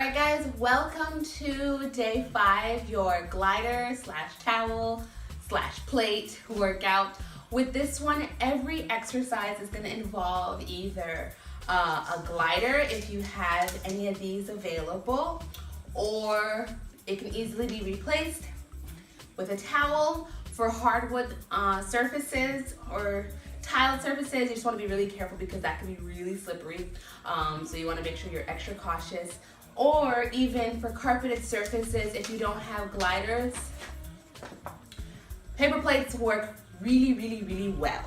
Alright guys, welcome to day 5, your glider slash towel slash plate workout. With this one, every exercise is going to involve either a glider if you have any of these available, or it can easily be replaced with a towel. For hardwood surfaces or tiled surfaces, you just want to be really careful because that can be really slippery. So you want to make sure you're extra cautious. Or even for carpeted surfaces, if you don't have gliders, paper plates work really well.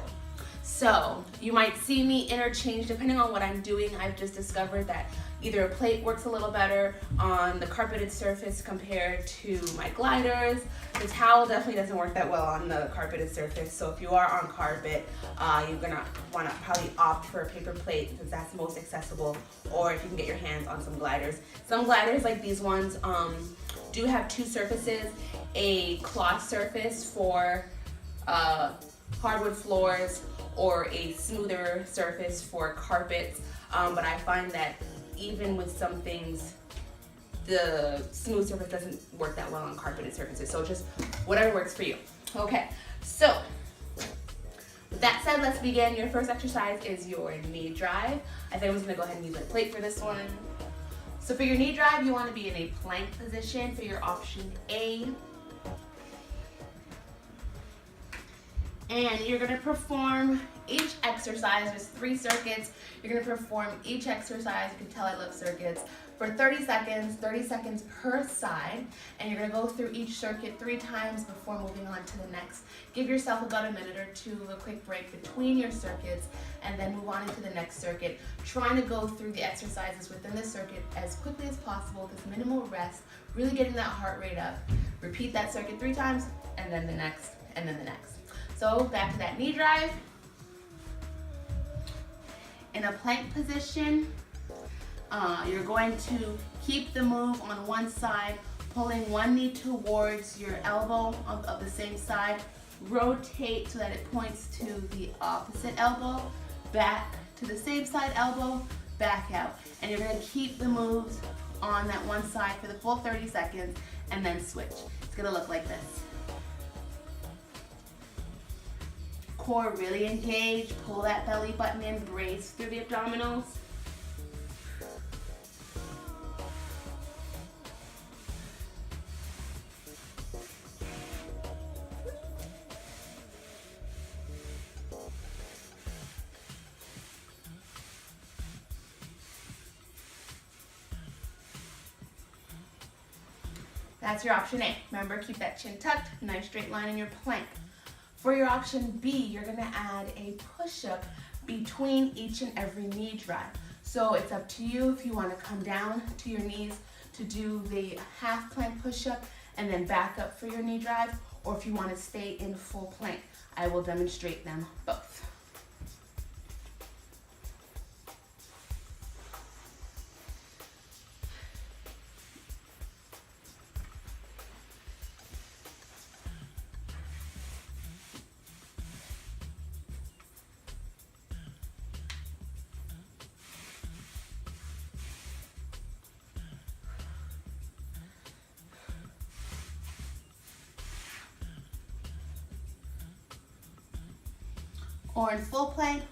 So you might see me interchange depending on what I'm doing. I've just discovered that either a plate works a little better on the carpeted surface compared to my gliders. The towel definitely doesn't work that well on the carpeted surface. So if you are on carpet, you're gonna wanna probably opt for a paper plate because that's most accessible, or if you can get your hands on some gliders. Some gliders like these ones do have two surfaces, a cloth surface for hardwood floors or a smoother surface for carpets, but I find that even with some things, the smooth surface doesn't work that well on carpeted surfaces. So just whatever works for you. Okay, so with that said, let's begin. Your first exercise is your knee drive. I think I'm just gonna go ahead and use my plate for this one. So for your knee drive, you wanna be in a plank position for your option A. And you're gonna perform each exercise. There's 3 circuits. You're gonna perform each exercise. You can tell I love circuits. For 30 seconds per side. And you're gonna go through each circuit 3 times before moving on to the next. Give yourself about a minute or two, a quick break between your circuits, and then move on into the next circuit. Trying to go through the exercises within the circuit as quickly as possible with minimal rest, really getting that heart rate up. Repeat that circuit 3 times, and then the next, and then the next. So back to that knee drive. In a plank position, you're going to keep the move on one side, pulling one knee towards your elbow of the same side. Rotate so that it points to the opposite elbow, back to the same side elbow, back out. And you're gonna keep the moves on that one side for the full 30 seconds and then switch. It's gonna look like this. Core really engaged, pull that belly button in, brace through the abdominals. That's your option A. Remember, keep that chin tucked, nice straight line in your plank. For your option B, you're gonna add a push-up between each and every knee drive. So it's up to you if you wanna come down to your knees to do the half plank push-up and then back up for your knee drive, or if you wanna stay in full plank. I will demonstrate them both. Or in full plank.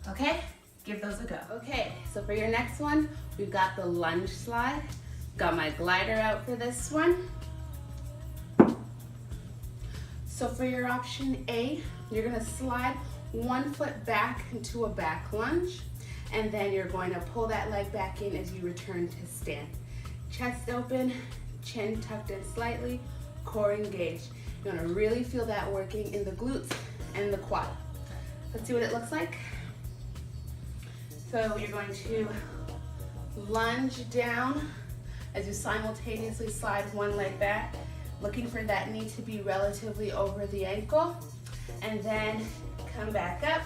Okay, give those a go. Okay, so for your next one, we've got the lunge slide. Got my glider out for this one. So for your option A, you're gonna slide one foot back into a back lunge, and then you're going to pull that leg back in as you return to stand. Chest open, chin tucked in slightly, core engaged. You're gonna really feel that working in the glutes and the quad. Let's see what it looks like. So you're going to lunge down as you simultaneously slide one leg back, looking for that knee to be relatively over the ankle, and then come back up.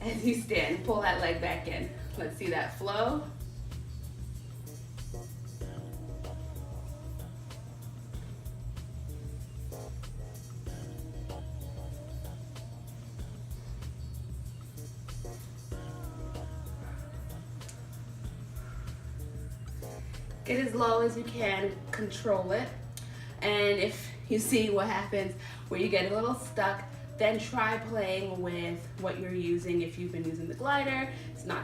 As you stand, pull that leg back in. Let's see that flow. Get as low as you can, control it. And if you see what happens where you get a little stuck, then try playing with what you're using. If you've been using the glider, it's not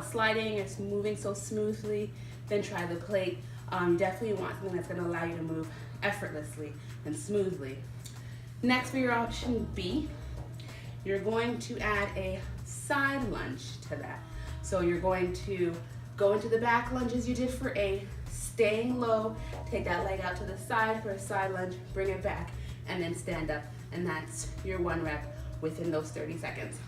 sliding, it's moving so smoothly, then try the plate. You definitely want something that's gonna allow you to move effortlessly and smoothly. Next, for your option B, you're going to add a side lunge to that. So you're going to go into the back lunge as you did for A, staying low, take that leg out to the side for a side lunge, bring it back, and then stand up. And that's your 1 rep within those 30 seconds.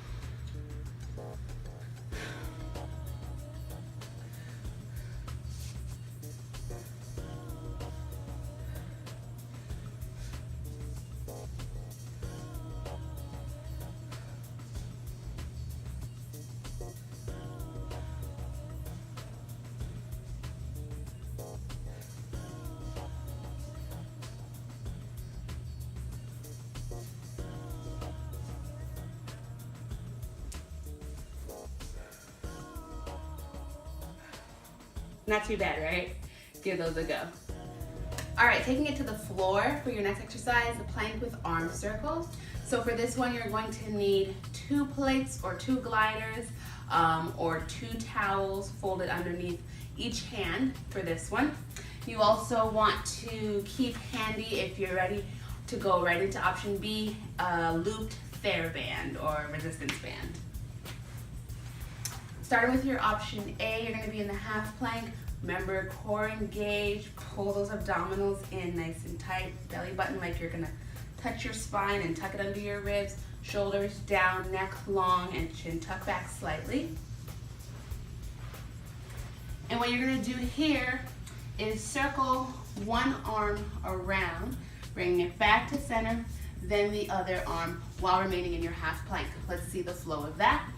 Not too bad, right? Give those a go. All right, taking it to the floor for your next exercise, the plank with arm circles. So for this one, you're going to need 2 plates or 2 gliders or 2 towels folded underneath each hand for this one. You also want to keep handy, if you're ready to go right into option B, a looped TheraBand or resistance band. Starting with your option A, you're gonna be in the half plank. Remember, core engaged, pull those abdominals in nice and tight, belly button like you're gonna touch your spine and tuck it under your ribs, shoulders down, neck long, and chin tuck back slightly. And what you're gonna do here is circle one arm around, bringing it back to center, then the other arm while remaining in your half plank. Let's see the flow of that.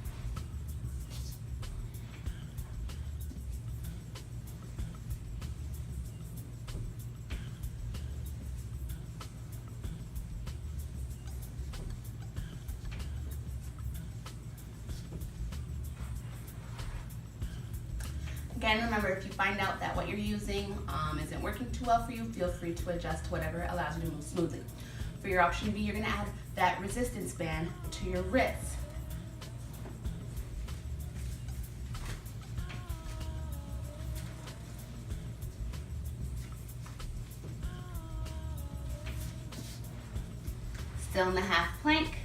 Again, remember, if you find out that what you're using isn't working too well for you, feel free to adjust whatever allows you to move smoothly. For your option B, you're gonna add that resistance band to your wrists. Still in the half plank.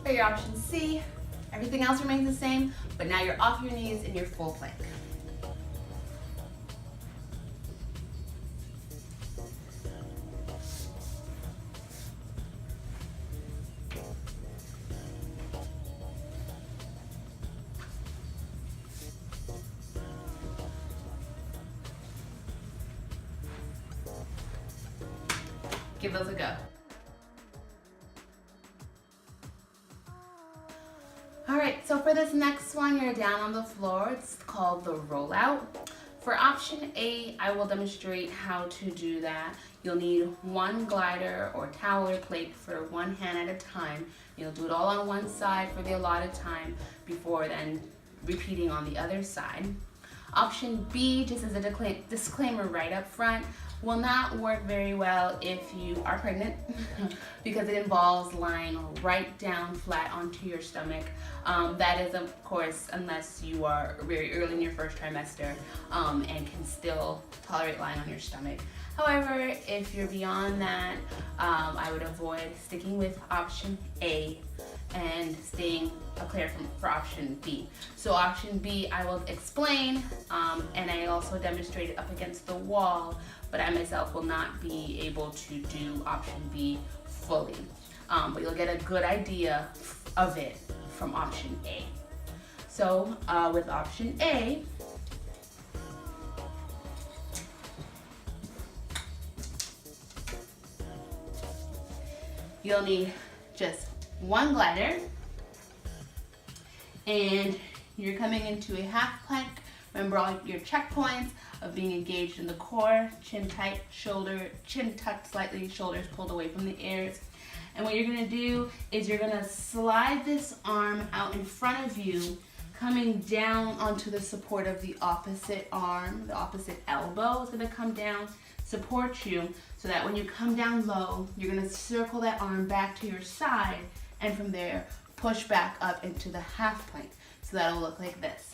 For your option C, everything else remains the same, but now you're off your knees in your full plank. Give those a go. All right, so for this next one, you're down on the floor. It's called the rollout. For option A, I will demonstrate how to do that. You'll need 1 glider or towel or plate for 1 hand at a time. You'll do it all on one side for the allotted time before then repeating on the other side. Option B, just as a disclaimer right up front, will not work very well if you are pregnant because it involves lying right down flat onto your stomach. That is, of course, unless you are very early in your first trimester and can still tolerate lying on your stomach. However, if you're beyond that, I would avoid sticking with option A and staying clear for option B. So option B, I will explain, and I also demonstrate it up against the wall, but I myself will not be able to do option B fully. But you'll get a good idea of it from option A. So with option A, you'll need just one glider, and you're coming into a half plank. Remember all your checkpoints of being engaged in the core, chin tight, chin tucked slightly, shoulders pulled away from the ears. And what you're gonna do is you're gonna slide this arm out in front of you, coming down onto the support of the opposite arm. The opposite elbow is gonna come down, support you, so that when you come down low, you're gonna circle that arm back to your side, and from there, push back up into the half plank. So that'll look like this.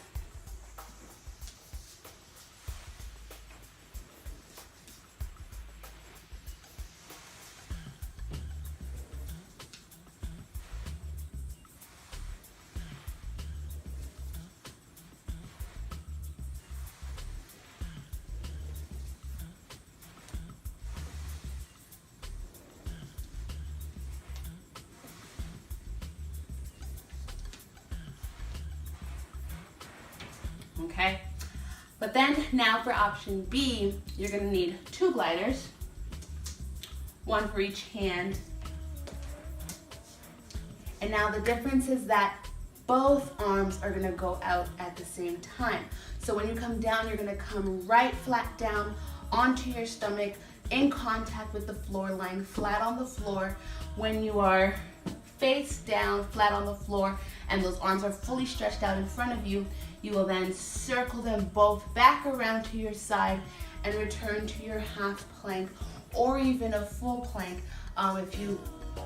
Okay, but then now for option B, you're gonna need 2 gliders, one for each hand. And now the difference is that both arms are gonna go out at the same time. So when you come down, you're gonna come right flat down onto your stomach, in contact with the floor, lying flat on the floor. When you are face down, flat on the floor, and those arms are fully stretched out in front of you, you will then circle them both back around to your side and return to your half plank, or even a full plank if you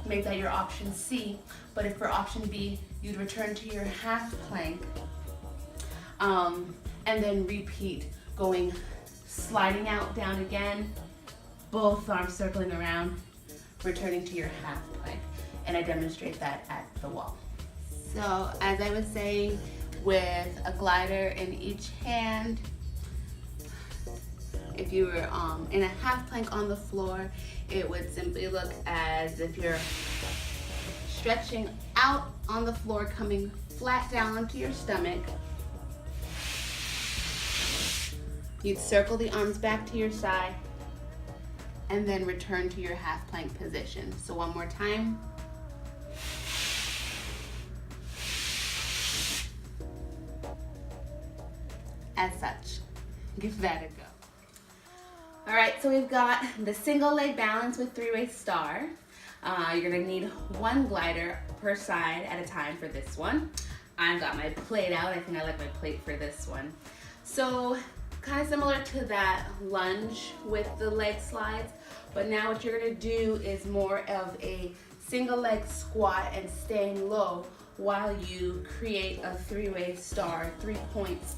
make that your option C. But if for option B, you'd return to your half plank, and then repeat, going sliding out, down again, both arms circling around, returning to your half plank. And I demonstrate that at the wall. So as I was saying, with a glider in each hand, if you were in a half plank on the floor, it would simply look as if you're stretching out on the floor, coming flat down onto your stomach. You'd circle the arms back to your side and then return to your half plank position. So one more time. As such, give that a go. All right, so we've got the single leg balance with 3-way star. You're gonna need 1 glider per side at a time for this one. I've got my plate out. I think I like my plate for this one. So kind of similar to that lunge with the leg slides, but now what you're gonna do is more of a single leg squat and staying low while you create a 3-way star, 3 points,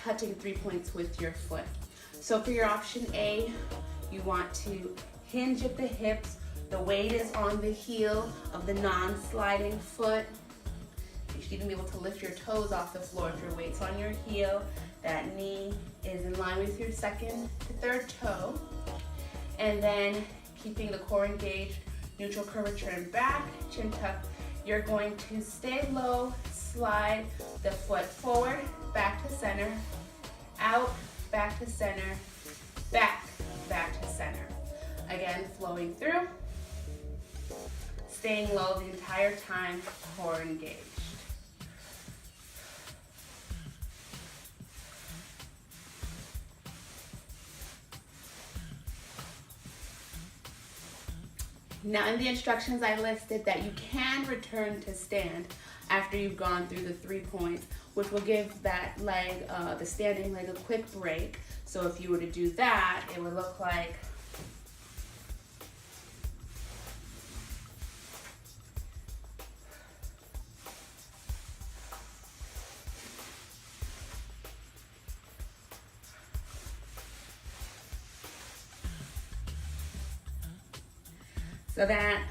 touching 3 points with your foot. So for your option A, you want to hinge at the hips. The weight is on the heel of the non-sliding foot. You should even be able to lift your toes off the floor if your weight's on your heel. That knee is in line with your 2nd to 3rd toe. And then keeping the core engaged, neutral curvature and back, chin tuck. You're going to stay low, slide the foot forward, back to center, out, back to center, back to center. Again, flowing through, staying low the entire time, core engaged. Now in the instructions I listed that you can return to stand after you've gone through the 3 points, which will give that leg, the standing leg, a quick break. So if you were to do that, it would look like so that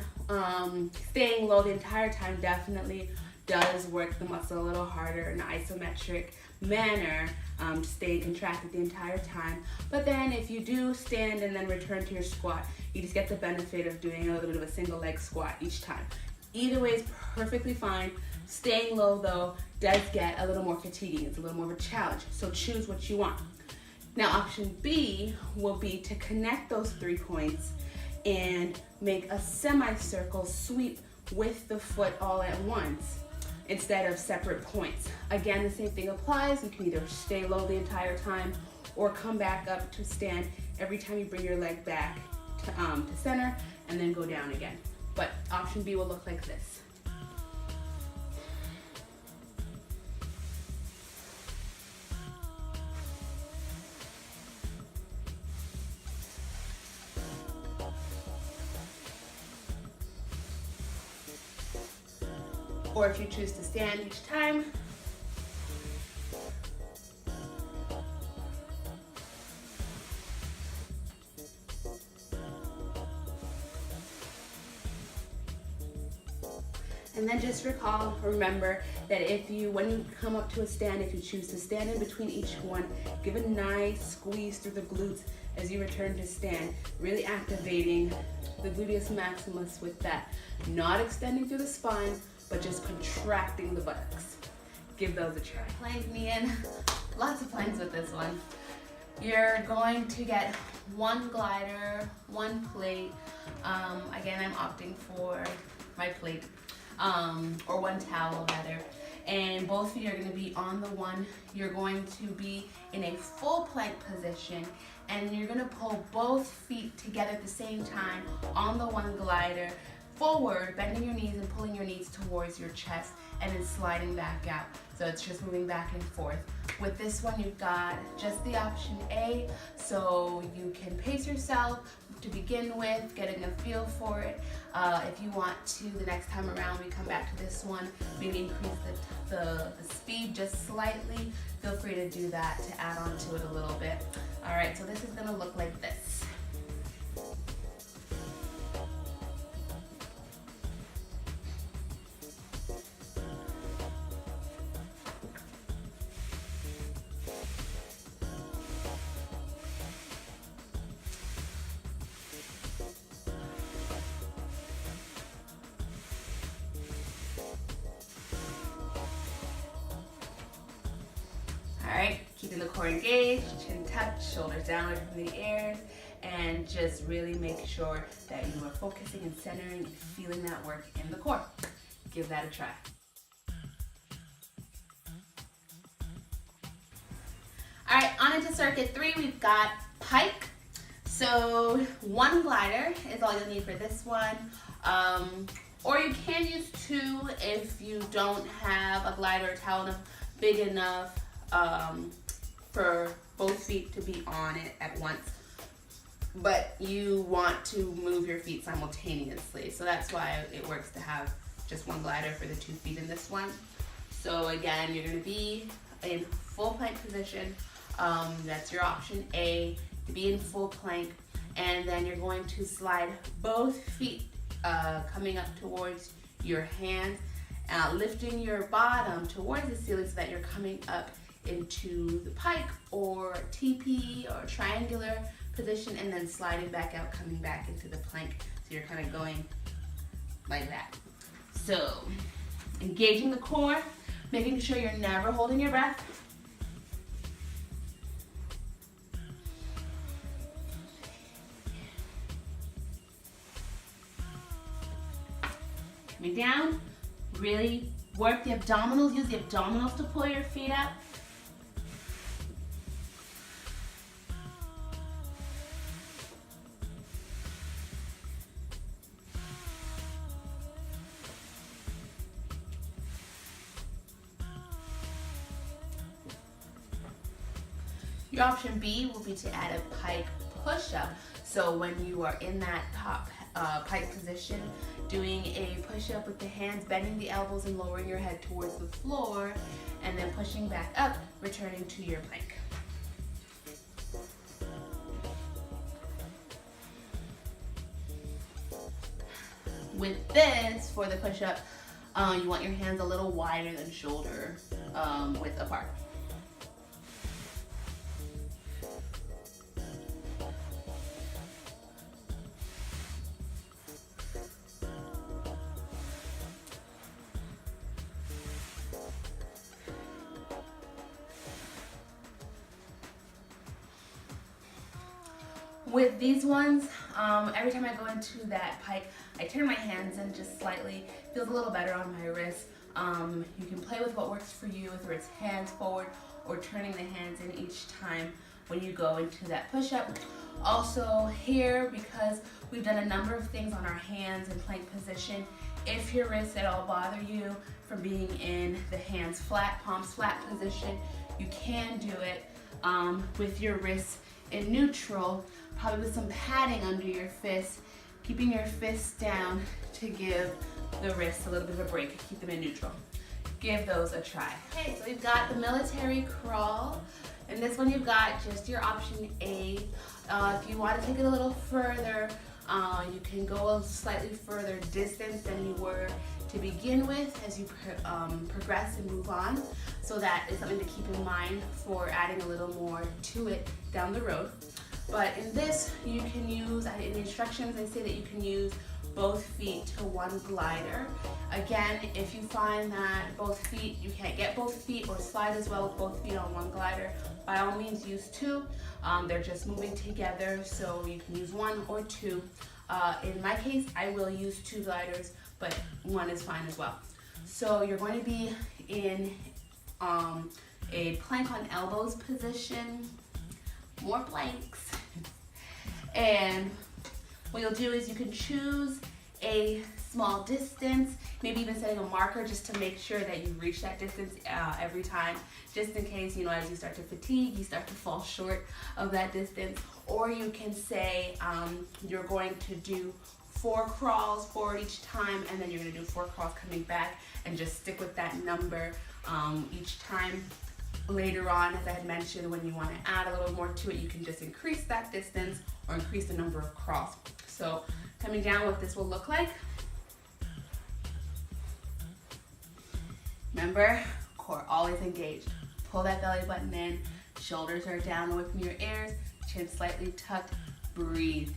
staying low the entire time definitely does work the muscle a little harder in an isometric manner, stay contracted the entire time. But then if you do stand and then return to your squat, you just get the benefit of doing a little bit of a single leg squat each time. Either way is perfectly fine. Staying low though does get a little more fatiguing. It's a little more of a challenge. So choose what you want. Now option B will be to connect those 3 points and make a semicircle sweep with the foot all at once instead of separate points. Again, the same thing applies. You can either stay low the entire time or come back up to stand every time you bring your leg back to center and then go down again. But option B will look like this. Or if you choose to stand each time, and then just remember that when you come up to a stand, if you choose to stand in between each one, give a nice squeeze through the glutes as you return to stand, really activating the gluteus maximus with that, not extending through the spine, but just contracting the buttocks. Give those a try. Plank me in, lots of planks with this one. You're going to get one glider, one plate. Again, I'm opting for my plate, or one towel rather. And both feet are gonna be on the one. You're going to be in a full plank position, and you're gonna pull both feet together at the same time on the one glider, forward, bending your knees and pulling your knees towards your chest, and then sliding back out. So it's just moving back and forth. With this one, you've got just the option A, so you can pace yourself to begin with, getting a feel for it. If you want to, the next time around we come back to this one, maybe increase the speed just slightly, feel free to do that to add on to it a little bit. All right, so this is gonna look like this. Alright, keeping the core engaged, chin tucked, shoulders downward from the ears, and just really make sure that you are focusing and centering and feeling that work in the core. Give that a try. Alright, on into circuit 3, we've got pike. So one glider is all you'll need for this one. Or you can use 2 if you don't have a glider or towel big enough for both feet to be on it at once, but you want to move your feet simultaneously, so that's why it works to have just one glider for the 2 feet in this one. So again, you're going to be in full plank position. That's your option A, to be in full plank, and then you're going to slide both feet coming up towards your hands, lifting your bottom towards the ceiling so that you're coming up into the pike or TP or triangular position, and then sliding back out, coming back into the plank. So you're kind of going like that. So engaging the core, making sure you're never holding your breath. Coming down, really work the abdominals, use the abdominals to pull your feet up. Your option B will be to add a pike push-up. So when you are in that top pike position, doing a push-up with the hands, bending the elbows and lowering your head towards the floor, and then pushing back up, returning to your plank. With this, for the push-up, you want your hands a little wider than shoulder width apart. With these ones, Every time I go into that pike, I turn my hands in just slightly. Feels a little better on my wrist. You can play with what works for you, whether it's hands forward or turning the hands in each time when you go into that push-up. Also here, because we've done a number of things on our hands in plank position, if your wrists at all bother you from being in the hands flat, palms flat position, you can do it with your wrists in neutral, probably with some padding under your fists, keeping your fists down to give the wrists a little bit of a break, keep them in neutral. Give those a try. Okay, so we've got the military crawl. And this one you've got just your option A. If you want to take it a little further, you can go a slightly further distance than you were to begin with as you progress and move on. So that is something to keep in mind for adding a little more to it down the road. But in this, you can use, in the instructions, they say that you can use both feet to one glider. Again, if you find that both feet, you can't get both feet or slide as well with both feet on one glider, by all means use two. They're just moving together, so you can use one or two. In my case, I will use two gliders, but one is fine as well. So you're going to be in a plank on elbows position, more planks. And what you'll do is you can choose a small distance, maybe even setting a marker just to make sure that you reach that distance every time, just in case, as you start to fatigue, you start to fall short of that distance. Or you can say you're going to do 4 crawls forward each time, and then you're going to do 4 crawls coming back, and just stick with that number each time. Later on, as I had mentioned, when you want to add a little more to it, you can just increase that distance or increase the number of crawls. So coming down, what this will look like. Remember, core always engaged. Pull that belly button in, shoulders are down away from your ears, chin slightly tucked, breathe.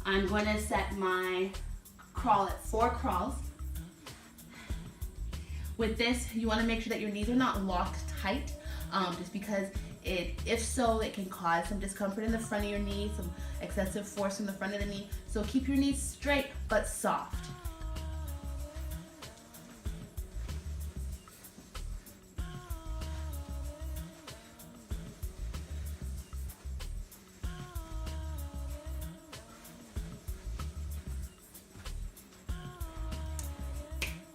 I'm going to set my crawl at 4 crawls. With this, you want to make sure that your knees are not locked tight, just because if so, it can cause some discomfort in the front of your knee, some excessive force in the front of the knee. So keep your knees straight but soft.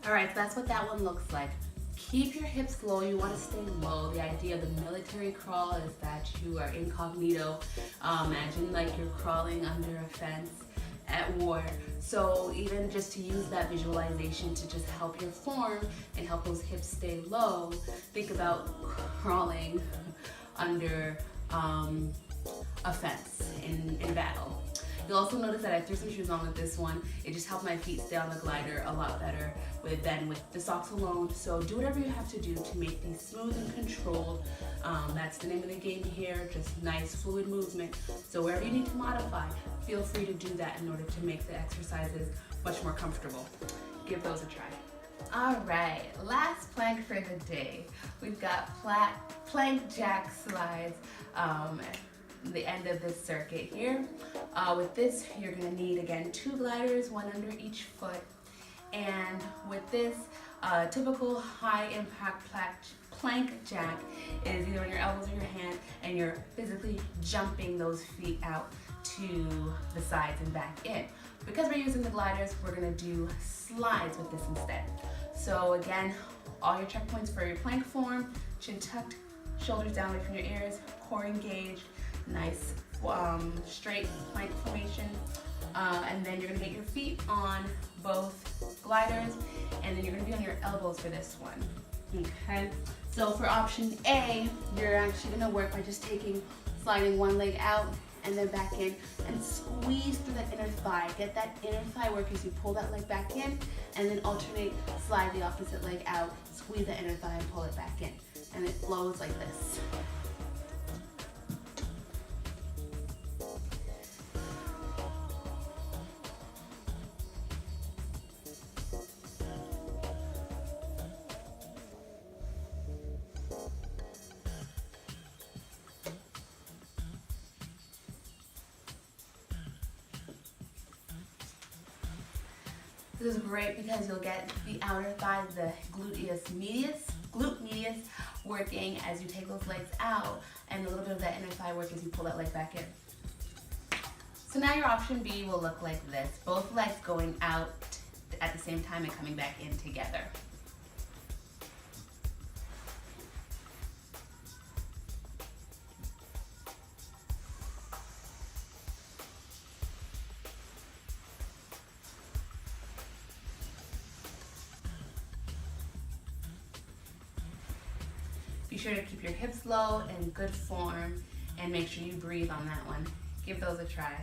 All right, so that's what that one looks like. Keep your hips low. You want to stay low. The idea of the military crawl is that you are incognito. Imagine like you're crawling under a fence at war. So even just to use that visualization to just help your form and help those hips stay low, think about crawling under a fence in battle. You'll also notice that I threw some shoes on with this one. It just helped my feet stay on the glider a lot better than with the socks alone. So do whatever you have to do to make these smooth and controlled. That's the name of the game here, just nice fluid movement. So wherever you need to modify, feel free to do that in order to make the exercises much more comfortable. Give those a try. All right, last plank for the day. We've got plank jack slides. The end of this circuit here. With this, you're going to need, again, 2 gliders, 1 under each foot. And with this, typical high impact plank jack is either on your elbows or your hand, and you're physically jumping those feet out to the sides and back in. Because we're using the gliders, we're going to do slides with this instead. So again, all your checkpoints for your plank form: chin tucked, shoulders down away from your ears, core engaged, nice straight plank formation, and then you're going to get your feet on both gliders, and then you're going to be on your elbows for this one. Okay, so for option A, you're actually going to work by just sliding one leg out and then back in, and squeeze through that inner thigh. Get that inner thigh work as you pull that leg back in, and then alternate, slide the opposite leg out, squeeze the inner thigh and pull it back in, and it flows like this. This is great because you'll get the outer thigh, the glute medius working as you take those legs out, and a little bit of that inner thigh work as you pull that leg back in. So now your option B will look like this. Both legs going out at the same time and coming back in together. Be sure to keep your hips low and good form, and make sure you breathe on that one. Give those a try.